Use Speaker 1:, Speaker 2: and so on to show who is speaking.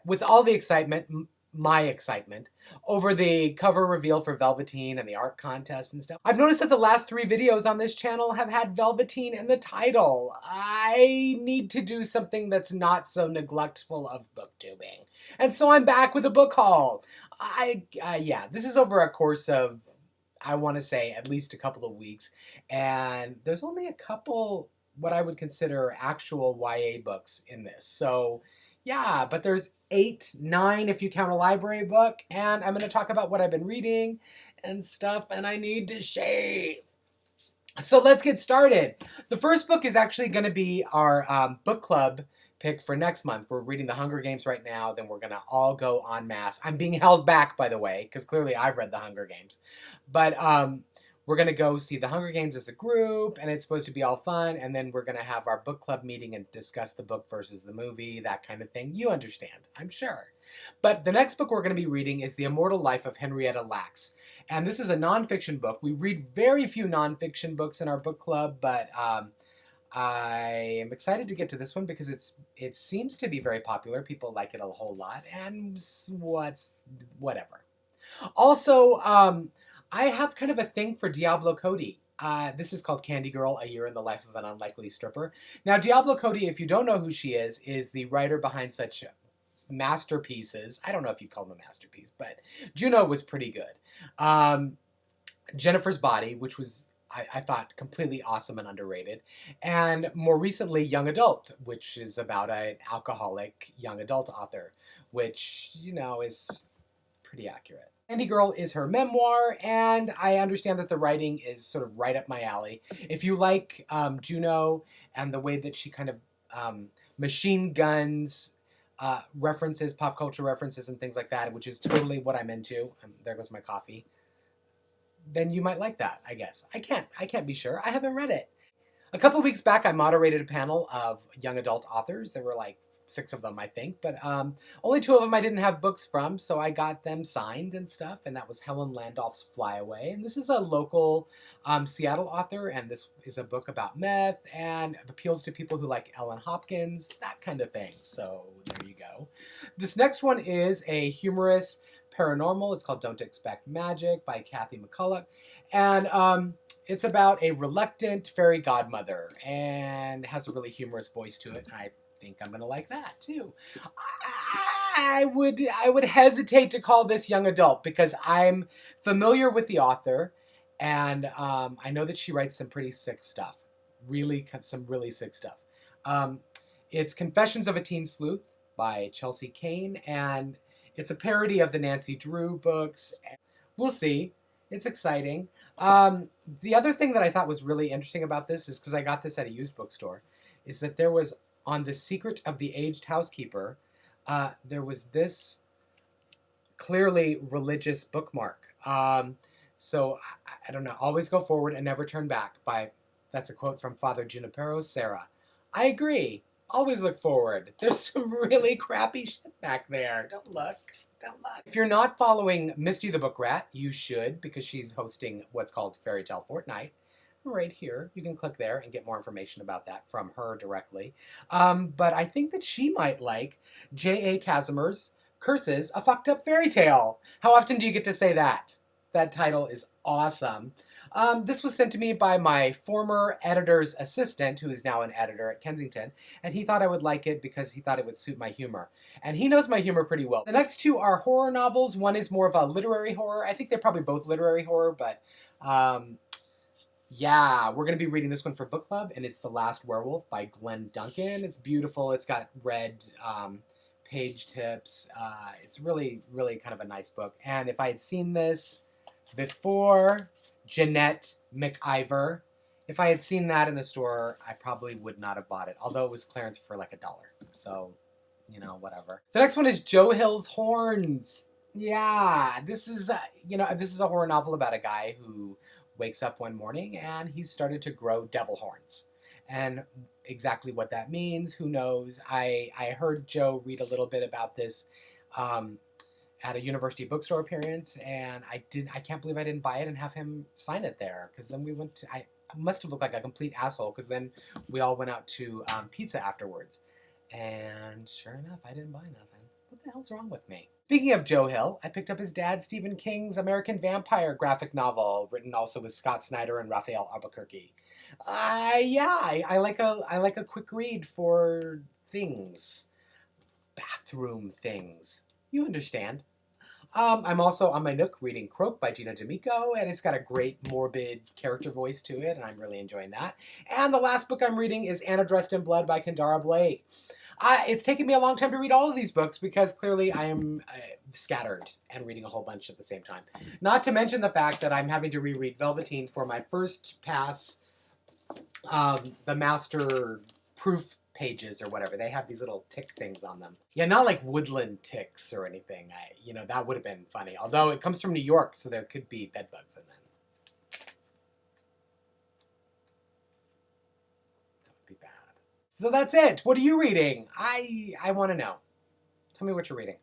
Speaker 1: with all the excitement, my excitement, over the cover reveal for Velveteen and the art contest and stuff, I've noticed that the last 3 videos on this channel have had Velveteen in the title. I need to do something that's not so neglectful of booktubing. And so I'm back with a book haul. Yeah, this is over a course of, I want to say, at least a couple of weeks. And there's only a couple what I would consider actual YA books in this. So yeah, but there's 8, 9 if you count a library book, and I'm going to talk about what I've been reading and stuff, and I need to shave. So let's get started. The first book is actually going to be our book club pick for next month. We're reading The Hunger Games right now, then we're going to all go en masse. I'm being held back, by the way, because clearly I've read The Hunger Games. But we're going to go see The Hunger Games as a group, and it's supposed to be all fun, and then we're going to have our book club meeting and discuss the book versus the movie, that kind of thing. You understand, I'm sure. But the next book we're going to be reading is The Immortal Life of Henrietta Lacks. And this is a nonfiction book. We read very few nonfiction books in our book club, but I am excited to get to this one because it seems to be very popular. People like it a whole lot, and whatever. Also, I have kind of a thing for Diablo Cody. This is called Candy Girl, A Year in the Life of an Unlikely Stripper. Now, Diablo Cody, if you don't know who she is the writer behind such masterpieces. I don't know if you call them a masterpiece, but Juno was pretty good. Jennifer's Body, which was, I thought, completely awesome and underrated. And more recently, Young Adult, which is about an alcoholic young adult author, which, you know, is pretty accurate. Candy Girl is her memoir, and I understand that the writing is sort of right up my alley. If you like Juno and the way that she kind of machine guns references, pop culture references, and things like that, which is totally what I'm into. There goes my coffee. Then you might like that, I guess. I can't be sure. I haven't read it. A couple weeks back, I moderated a panel of young adult authors. There were like 6 of them, I think, but only 2 of them I didn't have books from, so I got them signed and stuff, and that was Helen Landolph's Fly Away. And this is a local Seattle author, and this is a book about meth, and appeals to people who like Ellen Hopkins, that kind of thing. So there you go. This next one is a humorous paranormal. It's called Don't Expect Magic by Kathy McCulloch, and it's about a reluctant fairy godmother, and has a really humorous voice to it. I think I'm gonna like that too. I would hesitate to call this young adult because I'm familiar with the author, and I know that she writes some pretty sick stuff. Some really sick stuff. It's Confessions of a Teen Sleuth by Chelsea Kane, and it's a parody of the Nancy Drew books. We'll see. It's exciting. The other thing that I thought was really interesting about this is, because I got this at a used bookstore, is that there was, on The Secret of the Aged Housekeeper, there was this clearly religious bookmark. So, I don't know, always go forward and never turn back that's a quote from Father Junipero Serra. I agree. Always look forward. There's some really crappy shit back there. Don't look. Don't look. If you're not following Misty the Book Rat, you should, because she's hosting what's called Fairytale Fortnight. Right here. You can click there and get more information about that from her directly. But I think that she might like J.A. Casimir's Curses, A Fucked Up Fairy Tale. How often do you get to say that? That title is awesome. This was sent to me by my former editor's assistant, who is now an editor at Kensington, and he thought I would like it because he thought it would suit my humor. And he knows my humor pretty well. The next 2 are horror novels. One is more of a literary horror. I think they're probably both literary horror, but yeah, we're going to be reading this one for book club, and it's The Last Werewolf by Glenn Duncan. It's beautiful. It's got red page tips. It's really, really kind of a nice book. And if I had seen this before Jeanette McIver, if I had seen that in the store, I probably would not have bought it, although it was clearance for like $1. So, you know, whatever. The next one is Joe Hill's Horns. Yeah, this is a horror novel about a guy who wakes up one morning and he's started to grow devil horns. And exactly what that means, who knows? I heard Joe read a little bit about this at a university bookstore appearance, and I can't believe I didn't buy it and have him sign it there, because then I must have looked like a complete asshole, because then we all went out to pizza afterwards. And sure enough, I didn't buy nothing. What What the hell's wrong with me? Speaking of Joe Hill, I picked up his dad Stephen King's American Vampire graphic novel, written also with Scott Snyder and Raphael Albuquerque. I like a quick read for things. Bathroom things. You understand. I'm also on my Nook reading Croak by Gina D'Amico, and it's got a great morbid character voice to it, and I'm really enjoying that. And the last book I'm reading is Anna Dressed in Blood by Kendara Blake. It's taken me a long time to read all of these books because clearly I am scattered and reading a whole bunch at the same time. Not to mention the fact that I'm having to reread Velveteen for my first pass, the master proof pages or whatever. They have these little tick things on them. Yeah, not like woodland ticks or anything. That would have been funny. Although it comes from New York, so there could be bed bugs in them. That would be bad. So that's it. What are you reading? I want to know. Tell me what you're reading.